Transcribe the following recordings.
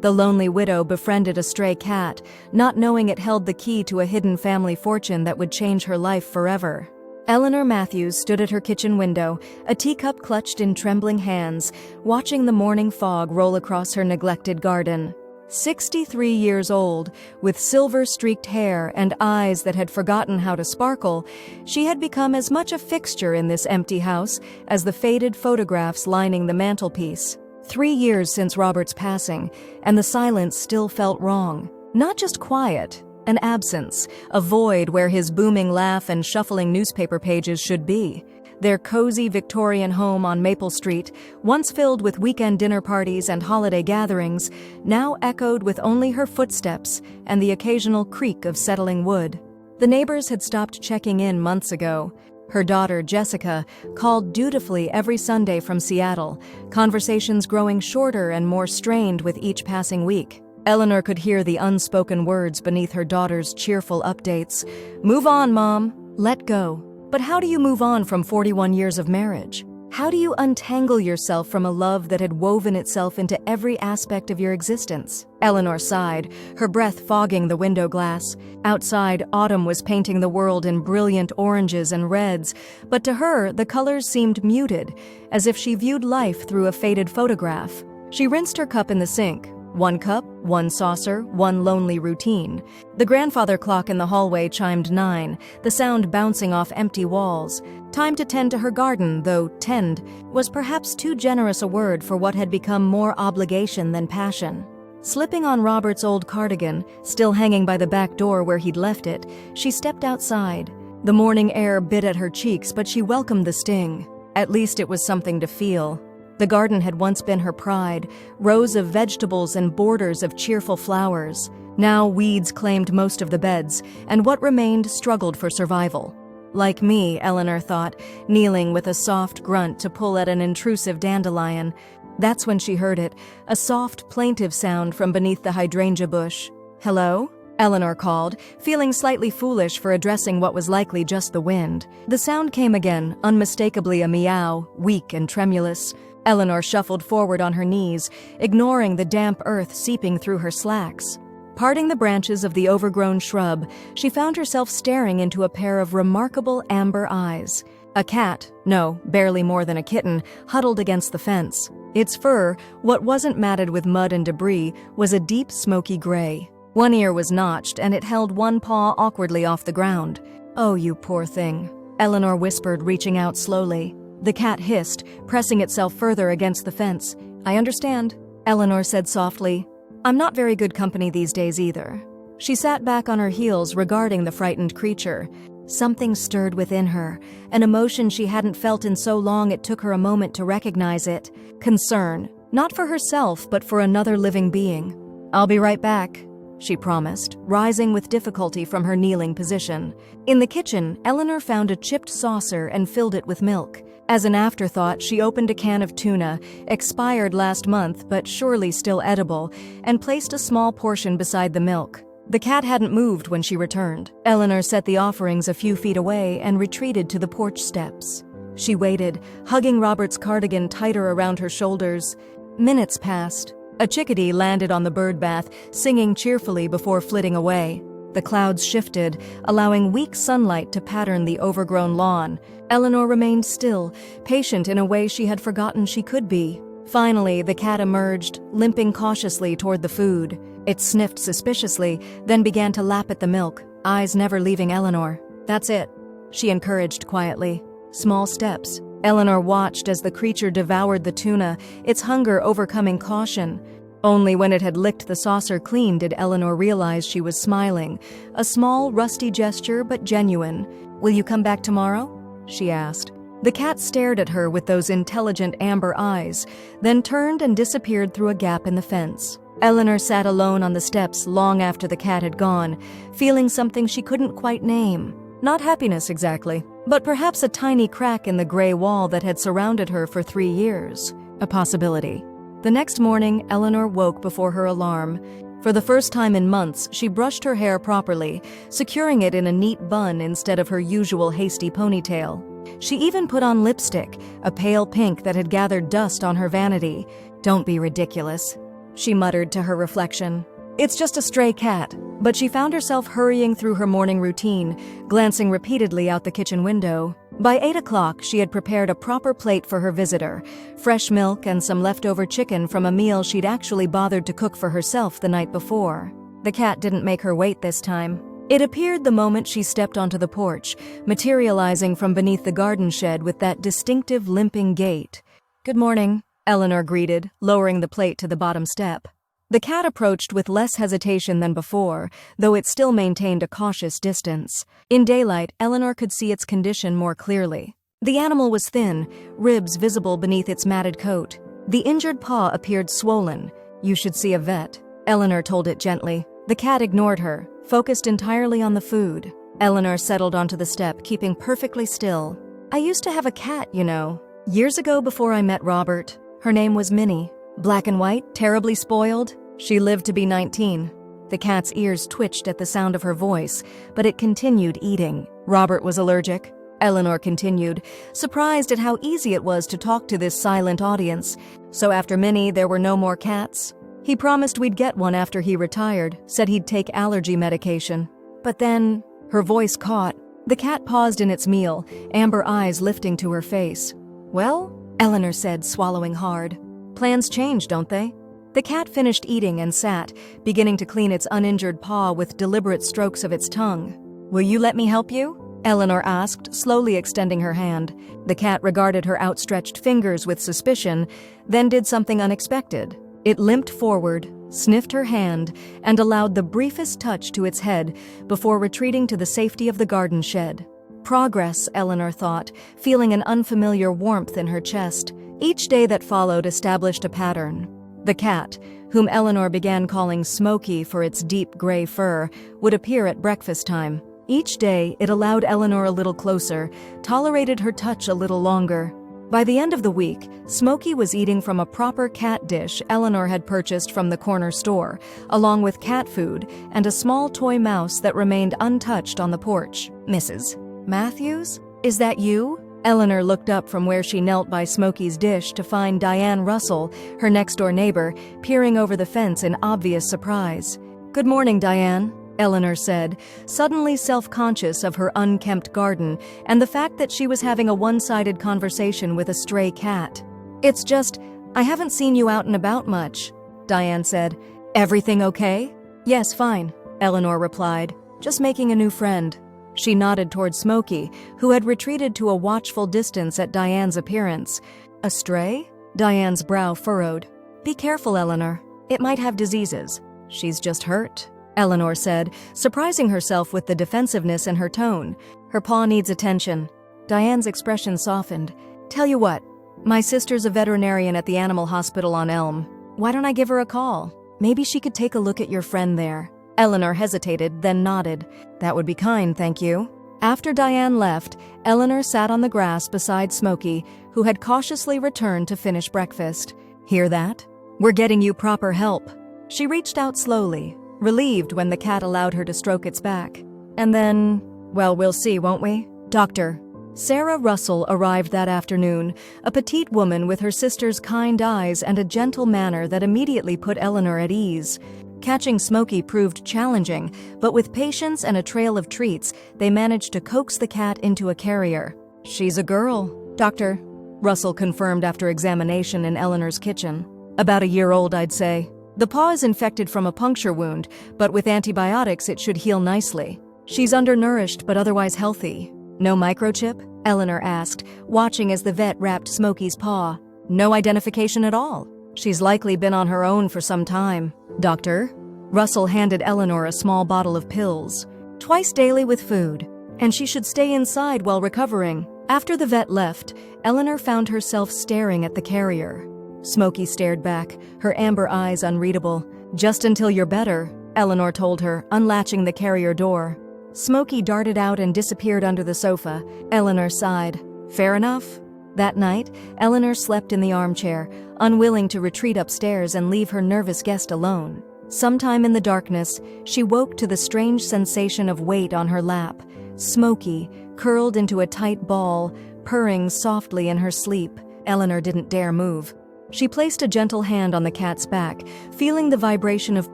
The lonely widow befriended a stray cat, not knowing it held the key to a hidden family fortune that would change her life forever. Eleanor Matthews stood at her kitchen window, a teacup clutched in trembling hands, watching the morning fog roll across her neglected garden. 63 years old, with silver-streaked hair and eyes that had forgotten how to sparkle, she had become as much a fixture in this empty house as the faded photographs lining the mantelpiece. 3 years since Robert's passing, and the silence still felt wrong. Not just quiet, an absence, a void where his booming laugh and shuffling newspaper pages should be. Their cozy Victorian home on Maple Street, once filled with weekend dinner parties and holiday gatherings, now echoed with only her footsteps and the occasional creak of settling wood. The neighbors had stopped checking in months ago. Her daughter, Jessica, called dutifully every Sunday from Seattle, conversations growing shorter and more strained with each passing week. Eleanor could hear the unspoken words beneath her daughter's cheerful updates. "Move on, Mom. Let go." But how do you move on from 41 years of marriage? How do you untangle yourself from a love that had woven itself into every aspect of your existence? Eleanor sighed, her breath fogging the window glass. Outside, autumn was painting the world in brilliant oranges and reds, but to her, the colors seemed muted, as if she viewed life through a faded photograph. She rinsed her cup in the sink. 1 cup, 1 saucer, 1 lonely routine. The grandfather clock in the hallway chimed 9, the sound bouncing off empty walls. Time to tend to her garden, though tend was perhaps too generous a word for what had become more obligation than passion. Slipping on Robert's old cardigan, still hanging by the back door where he'd left it, she stepped outside. The morning air bit at her cheeks, but she welcomed the sting. At least it was something to feel. The garden had once been her pride, rows of vegetables and borders of cheerful flowers. Now weeds claimed most of the beds, and what remained struggled for survival. Like me, Eleanor thought, kneeling with a soft grunt to pull at an intrusive dandelion. That's when she heard it, a soft, plaintive sound from beneath the hydrangea bush. "Hello?" Eleanor called, feeling slightly foolish for addressing what was likely just the wind. The sound came again, unmistakably a meow, weak and tremulous. Eleanor shuffled forward on her knees, ignoring the damp earth seeping through her slacks. Parting the branches of the overgrown shrub, she found herself staring into a pair of remarkable amber eyes. A cat, no, barely more than a kitten, huddled against the fence. Its fur, what wasn't matted with mud and debris, was a deep smoky gray. One ear was notched, and it held one paw awkwardly off the ground. "Oh, you poor thing," Eleanor whispered, reaching out slowly. The cat hissed, pressing itself further against the fence. "I understand," Eleanor said softly. "I'm not very good company these days either." She sat back on her heels, regarding the frightened creature. Something stirred within her, an emotion she hadn't felt in so long it took her a moment to recognize it. Concern, not for herself, but for another living being. "I'll be right back," she promised, rising with difficulty from her kneeling position. In the kitchen, Eleanor found a chipped saucer and filled it with milk. As an afterthought, she opened a can of tuna, expired last month but surely still edible, and placed a small portion beside the milk. The cat hadn't moved when she returned. Eleanor set the offerings a few feet away and retreated to the porch steps. She waited, hugging Robert's cardigan tighter around her shoulders. Minutes passed. A chickadee landed on the bird bath, singing cheerfully before flitting away. The clouds shifted, allowing weak sunlight to pattern the overgrown lawn. Eleanor remained still, patient in a way she had forgotten she could be. Finally, the cat emerged, limping cautiously toward the food. It sniffed suspiciously, then began to lap at the milk, eyes never leaving Eleanor. "That's it," she encouraged quietly. Small steps. Eleanor watched as the creature devoured the tuna, its hunger overcoming caution. Only when it had licked the saucer clean did Eleanor realize she was smiling, a small, rusty gesture but genuine. "Will you come back tomorrow?" she asked. The cat stared at her with those intelligent amber eyes, then turned and disappeared through a gap in the fence. Eleanor sat alone on the steps long after the cat had gone, feeling something she couldn't quite name. Not happiness exactly, but perhaps a tiny crack in the gray wall that had surrounded her for 3 years. A possibility. The next morning, Eleanor woke before her alarm. For the first time in months, she brushed her hair properly, securing it in a neat bun instead of her usual hasty ponytail. She even put on lipstick, a pale pink that had gathered dust on her vanity. "Don't be ridiculous." she muttered to her reflection. It's just a stray cat. But she found herself hurrying through her morning routine, glancing repeatedly out the kitchen window. By 8 o'clock, she had prepared a proper plate for her visitor, fresh milk and some leftover chicken from a meal she'd actually bothered to cook for herself the night before. The cat didn't make her wait this time. It appeared the moment she stepped onto the porch, materializing from beneath the garden shed with that distinctive limping gait. "Good morning," Eleanor greeted, lowering the plate to the bottom step. The cat approached with less hesitation than before, though it still maintained a cautious distance. In daylight, Eleanor could see its condition more clearly. The animal was thin, ribs visible beneath its matted coat. The injured paw appeared swollen. "You should see a vet," Eleanor told it gently. The cat ignored her, focused entirely on the food. Eleanor settled onto the step, keeping perfectly still. "I used to have a cat, you know. Years ago before I met Robert. Her name was Minnie. Black and white, terribly spoiled. She lived to be 19. The cat's ears twitched at the sound of her voice, but it continued eating. "Robert was allergic," Eleanor continued, surprised at how easy it was to talk to this silent audience. "So after Minnie, there were no more cats. He promised we'd get one after he retired, said he'd take allergy medication. But then," her voice caught. The cat paused in its meal, amber eyes lifting to her face. "Well," Eleanor said, swallowing hard. "Plans change, don't they?" The cat finished eating and sat, beginning to clean its uninjured paw with deliberate strokes of its tongue. "Will you let me help you?" Eleanor asked, slowly extending her hand. The cat regarded her outstretched fingers with suspicion, then did something unexpected. It limped forward, sniffed her hand, and allowed the briefest touch to its head before retreating to the safety of the garden shed. Progress, Eleanor thought, feeling an unfamiliar warmth in her chest. Each day that followed established a pattern. The cat, whom Eleanor began calling Smokey for its deep gray fur, would appear at breakfast time. Each day, it allowed Eleanor a little closer, tolerated her touch a little longer. By the end of the week, Smokey was eating from a proper cat dish Eleanor had purchased from the corner store, along with cat food and a small toy mouse that remained untouched on the porch. "Mrs. Matthews? Is that you?" Eleanor looked up from where she knelt by Smokey's dish to find Diane Russell, her next-door neighbor, peering over the fence in obvious surprise. "Good morning, Diane," Eleanor said, suddenly self-conscious of her unkempt garden and the fact that she was having a one-sided conversation with a stray cat. "It's just, I haven't seen you out and about much," Diane said. "Everything okay?" "Yes, fine," Eleanor replied. "Just making a new friend." She nodded toward Smokey, who had retreated to a watchful distance at Diane's appearance. "A stray?" Diane's brow furrowed. "Be careful, Eleanor. It might have diseases." "She's just hurt," Eleanor said, surprising herself with the defensiveness in her tone. "Her paw needs attention." Diane's expression softened. "Tell you what, my sister's a veterinarian at the animal hospital on Elm. Why don't I give her a call? Maybe she could take a look at your friend there." Eleanor hesitated, then nodded. "That would be kind, thank you." After Diane left, Eleanor sat on the grass beside Smokey, who had cautiously returned to finish breakfast. "Hear that? We're getting you proper help." She reached out slowly, relieved when the cat allowed her to stroke its back. And then, well, we'll see, won't we? Doctor. Sarah Russell arrived that afternoon, a petite woman with her sister's kind eyes and a gentle manner that immediately put Eleanor at ease. Catching Smokey proved challenging, but with patience and a trail of treats, they managed to coax the cat into a carrier. "She's a girl, Doctor," Russell confirmed after examination in Eleanor's kitchen. "About a year old, I'd say. The paw is infected from a puncture wound, but with antibiotics it should heal nicely. She's undernourished but otherwise healthy." "No microchip?" Eleanor asked, watching as the vet wrapped Smokey's paw. "No identification at all. She's likely been on her own for some time, Doctor." Russell handed Eleanor a small bottle of pills. "Twice daily with food, and she should stay inside while recovering." After the vet left, Eleanor found herself staring at the carrier. Smokey stared back, her amber eyes unreadable. "Just until you're better," Eleanor told her, unlatching the carrier door. Smokey darted out and disappeared under the sofa. Eleanor sighed. "Fair enough." That night, Eleanor slept in the armchair, unwilling to retreat upstairs and leave her nervous guest alone. Sometime in the darkness, she woke to the strange sensation of weight on her lap. Smokey, curled into a tight ball, purring softly in her sleep. Eleanor didn't dare move. She placed a gentle hand on the cat's back, feeling the vibration of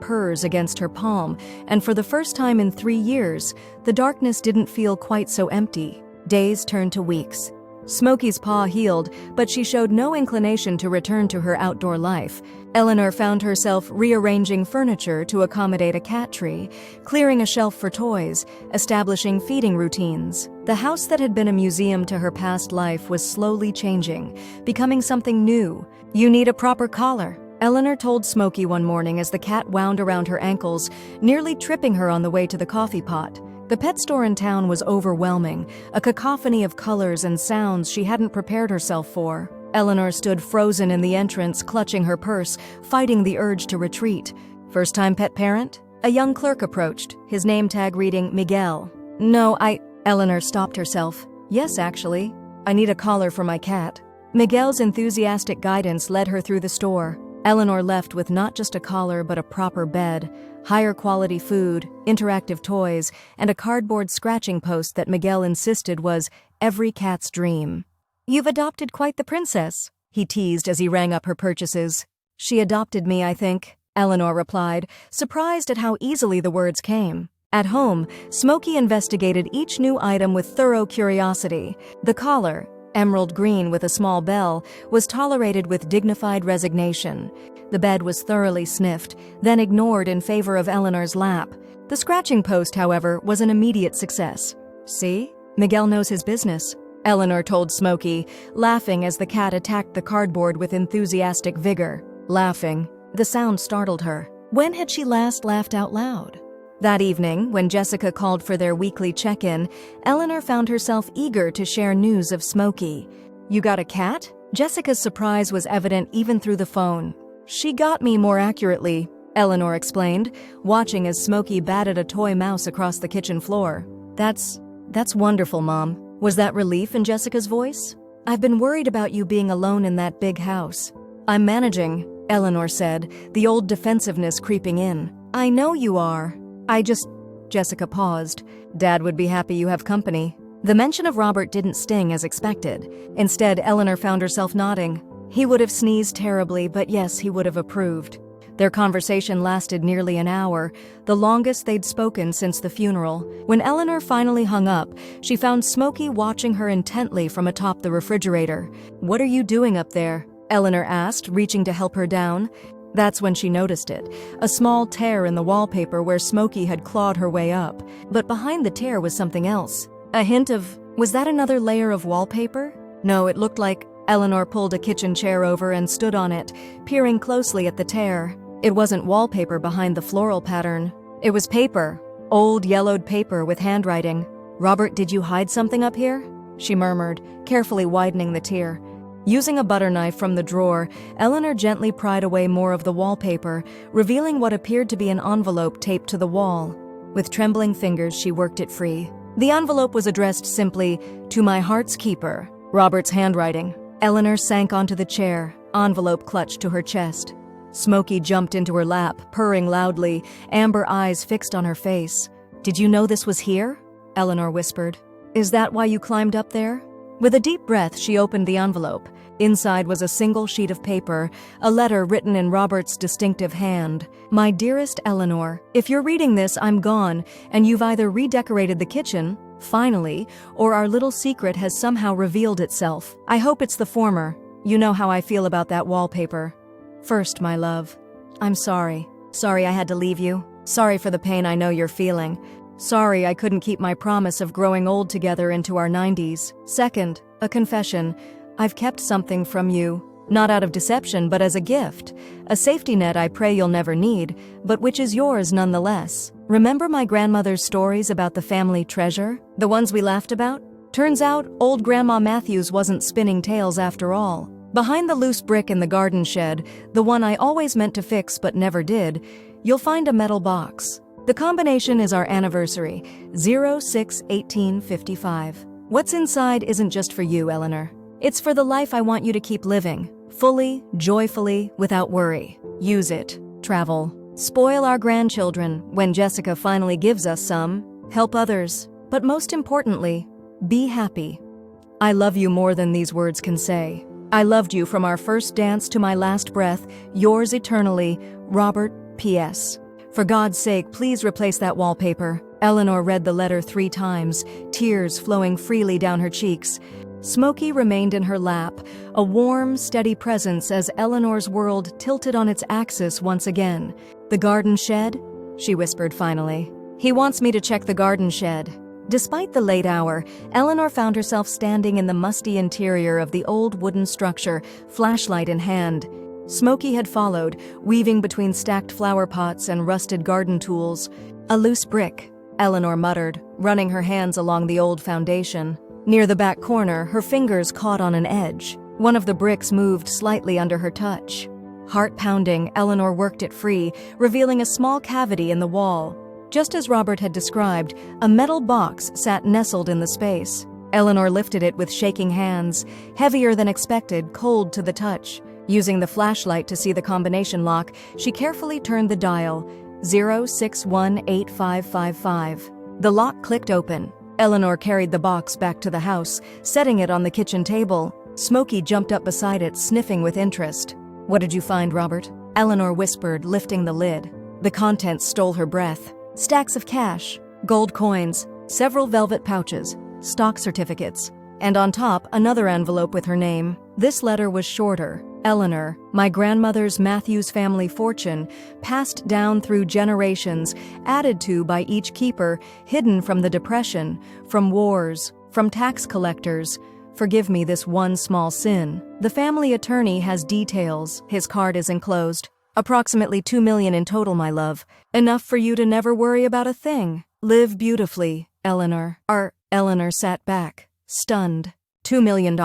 purrs against her palm, and for the first time in 3 years, the darkness didn't feel quite so empty. Days turned to weeks. Smokey's paw healed, but she showed no inclination to return to her outdoor life. Eleanor found herself rearranging furniture to accommodate a cat tree, clearing a shelf for toys, establishing feeding routines. The house that had been a museum to her past life was slowly changing, becoming something new. "You need a proper collar," Eleanor told Smokey one morning as the cat wound around her ankles, nearly tripping her on the way to the coffee pot. The pet store in town was overwhelming, a cacophony of colors and sounds she hadn't prepared herself for. Eleanor stood frozen in the entrance, clutching her purse, fighting the urge to retreat. "First-time pet parent?" A young clerk approached, his name tag reading Miguel. "No, Eleanor stopped herself. "Yes, actually. I need a collar for my cat." Miguel's enthusiastic guidance led her through the store. Eleanor left with not just a collar but a proper bed, higher quality food, interactive toys, and a cardboard scratching post that Miguel insisted was every cat's dream. "You've adopted quite the princess," he teased as he rang up her purchases. "She adopted me, I think," Eleanor replied, surprised at how easily the words came. At home, Smokey investigated each new item with thorough curiosity. The collar, emerald green with a small bell, was tolerated with dignified resignation. The bed was thoroughly sniffed, then ignored in favor of Eleanor's lap. The scratching post, however, was an immediate success. "See? Miguel knows his business," Eleanor told Smokey, laughing as the cat attacked the cardboard with enthusiastic vigor. Laughing. The sound startled her. When had she last laughed out loud? That evening, when Jessica called for their weekly check-in, Eleanor found herself eager to share news of Smokey. "You got a cat?" Jessica's surprise was evident even through the phone. "She got me, more accurately," Eleanor explained, watching as Smokey batted a toy mouse across the kitchen floor. That's wonderful, Mom." Was that relief in Jessica's voice? "I've been worried about you being alone in that big house." "I'm managing," Eleanor said, the old defensiveness creeping in. "I know you are. Jessica paused. "Dad would be happy you have company." The mention of Robert didn't sting as expected. Instead, Eleanor found herself nodding. He would have sneezed terribly, but yes, he would have approved. Their conversation lasted nearly an hour, the longest they'd spoken since the funeral. When Eleanor finally hung up, she found Smokey watching her intently from atop the refrigerator. "What are you doing up there?" Eleanor asked, reaching to help her down. That's when she noticed it, a small tear in the wallpaper where Smokey had clawed her way up. But behind the tear was something else. A hint of, was that another layer of wallpaper? No, it looked like. Eleanor pulled a kitchen chair over and stood on it, peering closely at the tear. It wasn't wallpaper behind the floral pattern. It was paper, old yellowed paper with handwriting. "Robert, did you hide something up here?" she murmured, carefully widening the tear. Using a butter knife from the drawer, Eleanor gently pried away more of the wallpaper, revealing what appeared to be an envelope taped to the wall. With trembling fingers, she worked it free. The envelope was addressed simply, "To my heart's keeper," Robert's handwriting. Eleanor sank onto the chair, envelope clutched to her chest. Smokey jumped into her lap, purring loudly, amber eyes fixed on her face. "Did you know this was here?" Eleanor whispered. "Is that why you climbed up there?" With a deep breath, she opened the envelope. Inside was a single sheet of paper, a letter written in Robert's distinctive hand. "My dearest Eleanor, if you're reading this, I'm gone, and you've either redecorated the kitchen, finally, or our little secret has somehow revealed itself. I hope it's the former. You know how I feel about that wallpaper. First, my love, I'm sorry. Sorry I had to leave you. Sorry for the pain I know you're feeling. Sorry I couldn't keep my promise of growing old together into our 90s. Second, a confession. I've kept something from you, not out of deception but as a gift. A safety net I pray you'll never need, but which is yours nonetheless. Remember my grandmother's stories about the family treasure? The ones we laughed about? Turns out, old Grandma Matthews wasn't spinning tales after all. Behind the loose brick in the garden shed, the one I always meant to fix but never did, you'll find a metal box. The combination is our anniversary, 06/1855. What's inside isn't just for you, Eleanor. It's for the life I want you to keep living, fully, joyfully, without worry. Use it. Travel. Spoil our grandchildren when Jessica finally gives us some. Help others. But most importantly, be happy. I love you more than these words can say. I loved you from our first dance to my last breath. Yours eternally, Robert, P.S. For God's sake, please replace that wallpaper. Eleanor read the letter 3 times, tears flowing freely down her cheeks. Smokey remained in her lap, a warm, steady presence as Eleanor's world tilted on its axis once again. The garden shed? She whispered finally. He wants me to check the garden shed. Despite the late hour, Eleanor found herself standing in the musty interior of the old wooden structure, flashlight in hand. Smokey had followed, weaving between stacked flower pots and rusted garden tools. A loose brick, Eleanor muttered, running her hands along the old foundation. Near the back corner, her fingers caught on an edge. One of the bricks moved slightly under her touch. Heart pounding, Eleanor worked it free, revealing a small cavity in the wall. Just as Robert had described, a metal box sat nestled in the space. Eleanor lifted it with shaking hands, heavier than expected, cold to the touch. Using the flashlight to see the combination lock, she carefully turned the dial, 0618555. The lock clicked open. Eleanor carried the box back to the house, setting it on the kitchen table. Smokey jumped up beside it, sniffing with interest. "What did you find, Robert?" Eleanor whispered, lifting the lid. The contents stole her breath. Stacks of cash, gold coins, several velvet pouches, stock certificates, and on top, another envelope with her name. This letter was shorter. Eleanor, my grandmother's Matthews family fortune, passed down through generations, added to by each keeper, hidden from the Depression, from wars, from tax collectors. Forgive me this one small sin. The family attorney has details. His card is enclosed. Approximately $2 million in total, my love. Enough for you to never worry about a thing. Live beautifully, Eleanor. Eleanor sat back, stunned. $2 million.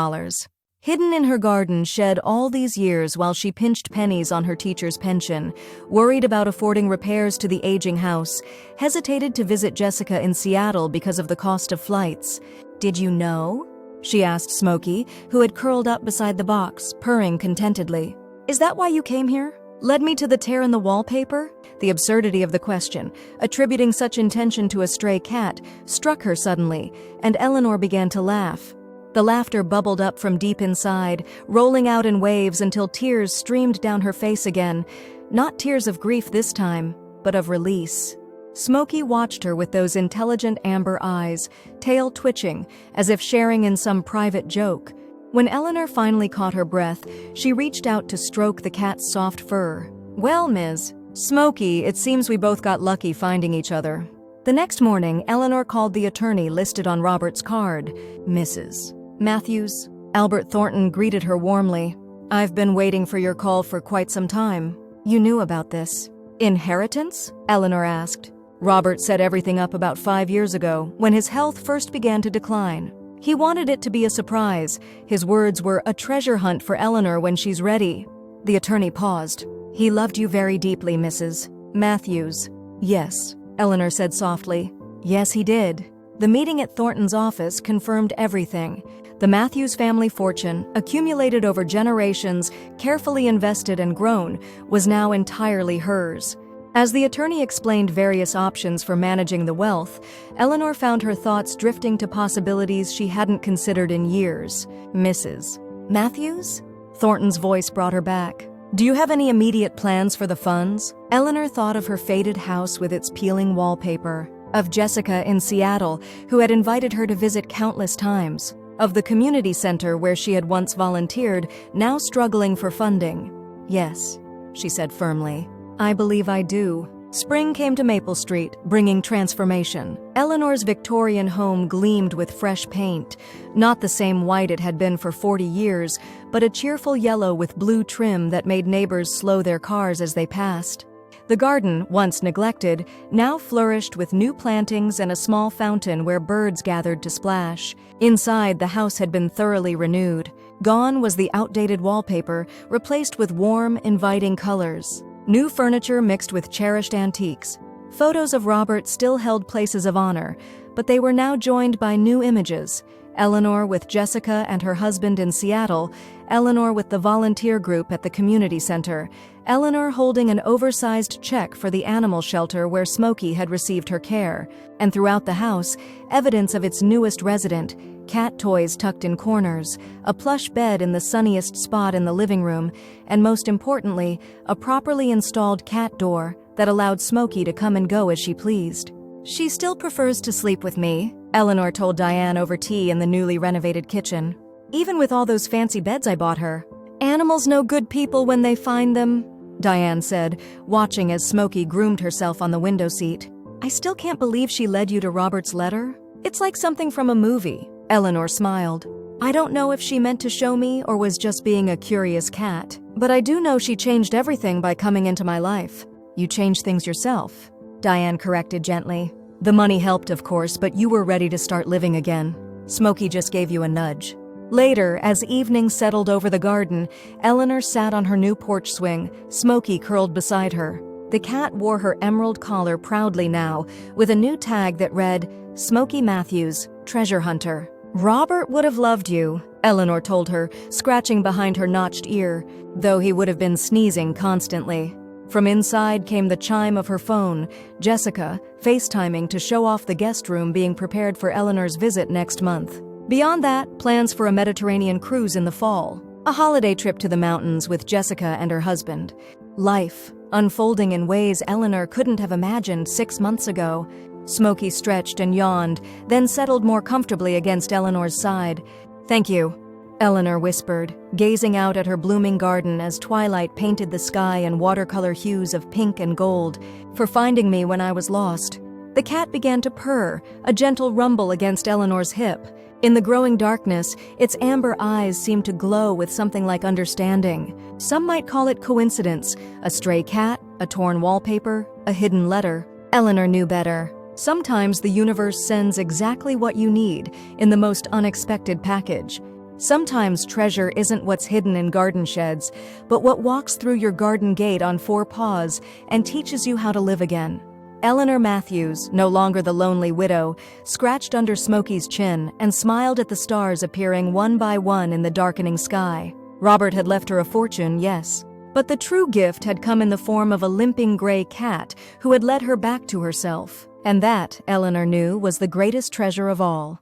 Hidden in her garden shed all these years while she pinched pennies on her teacher's pension, worried about affording repairs to the aging house, hesitated to visit Jessica in Seattle because of the cost of flights. "Did you know?" she asked Smokey, who had curled up beside the box, purring contentedly. "Is that why you came here? Led me to the tear in the wallpaper?" The absurdity of the question, attributing such intention to a stray cat, struck her suddenly, and Eleanor began to laugh. The laughter bubbled up from deep inside, rolling out in waves until tears streamed down her face again. Not tears of grief this time, but of release. Smokey watched her with those intelligent amber eyes, tail twitching, as if sharing in some private joke. When Eleanor finally caught her breath, she reached out to stroke the cat's soft fur. "Well, Ms. Smokey, it seems we both got lucky finding each other." The next morning, Eleanor called the attorney listed on Robert's card, Mrs. Matthews. Albert Thornton greeted her warmly. "I've been waiting for your call for quite some time. You knew about this." "Inheritance?" Eleanor asked. "Robert set everything up about 5 years ago, when his health first began to decline. He wanted it to be a surprise. His words were a treasure hunt for Eleanor when she's ready." The attorney paused. "He loved you very deeply, Mrs. Matthews." "Yes," Eleanor said softly. "Yes, he did." The meeting at Thornton's office confirmed everything. The Matthews family fortune, accumulated over generations, carefully invested and grown, was now entirely hers. As the attorney explained various options for managing the wealth, Eleanor found her thoughts drifting to possibilities she hadn't considered in years. "Mrs. Matthews?" Thornton's voice brought her back. "Do you have any immediate plans for the funds?" Eleanor thought of her faded house with its peeling wallpaper, of Jessica in Seattle, who had invited her to visit countless times, of the community center where she had once volunteered, now struggling for funding. "Yes," she said firmly. "I believe I do." Spring came to Maple Street, bringing transformation. Eleanor's Victorian home gleamed with fresh paint, not the same white it had been for 40 years, but a cheerful yellow with blue trim that made neighbors slow their cars as they passed. The garden, once neglected, now flourished with new plantings and a small fountain where birds gathered to splash. Inside, the house had been thoroughly renewed. Gone was the outdated wallpaper, replaced with warm, inviting colors. New furniture mixed with cherished antiques. Photos of Robert still held places of honor, but they were now joined by new images. Eleanor with Jessica and her husband in Seattle, Eleanor with the volunteer group at the community center, Eleanor holding an oversized check for the animal shelter where Smokey had received her care, and throughout the house, evidence of its newest resident, cat toys tucked in corners, a plush bed in the sunniest spot in the living room, and most importantly, a properly installed cat door that allowed Smokey to come and go as she pleased. "She still prefers to sleep with me," Eleanor told Diane over tea in the newly renovated kitchen. "Even with all those fancy beds I bought her. Animals know good people when they find them," Diane said, watching as Smokey groomed herself on the window seat. "I still can't believe she led you to Robert's letter. It's like something from a movie." Eleanor smiled. "I don't know if she meant to show me or was just being a curious cat, but I do know she changed everything by coming into my life." "You changed things yourself," Diane corrected gently. "The money helped, of course, but you were ready to start living again. Smokey just gave you a nudge." Later, as evening settled over the garden, Eleanor sat on her new porch swing, Smokey curled beside her. The cat wore her emerald collar proudly now, with a new tag that read, "Smokey Matthews, Treasure Hunter." "Robert would have loved you," Eleanor told her, scratching behind her notched ear, though he would have been sneezing constantly. From inside came the chime of her phone, Jessica, FaceTiming to show off the guest room being prepared for Eleanor's visit next month. Beyond that, plans for a Mediterranean cruise in the fall, a holiday trip to the mountains with Jessica and her husband. Life, unfolding in ways Eleanor couldn't have imagined 6 months ago. Smokey stretched and yawned, then settled more comfortably against Eleanor's side. "Thank you," Eleanor whispered, gazing out at her blooming garden as twilight painted the sky in watercolor hues of pink and gold, "for finding me when I was lost." The cat began to purr, a gentle rumble against Eleanor's hip. In the growing darkness, its amber eyes seemed to glow with something like understanding. Some might call it coincidence, a stray cat, a torn wallpaper, a hidden letter. Eleanor knew better. Sometimes the universe sends exactly what you need in the most unexpected package. Sometimes treasure isn't what's hidden in garden sheds, but what walks through your garden gate on 4 paws and teaches you how to live again. Eleanor Matthews, no longer the lonely widow, scratched under Smokey's chin and smiled at the stars appearing one by one in the darkening sky. Robert had left her a fortune, yes, but the true gift had come in the form of a limping gray cat who had led her back to herself. And that, Eleanor knew, was the greatest treasure of all.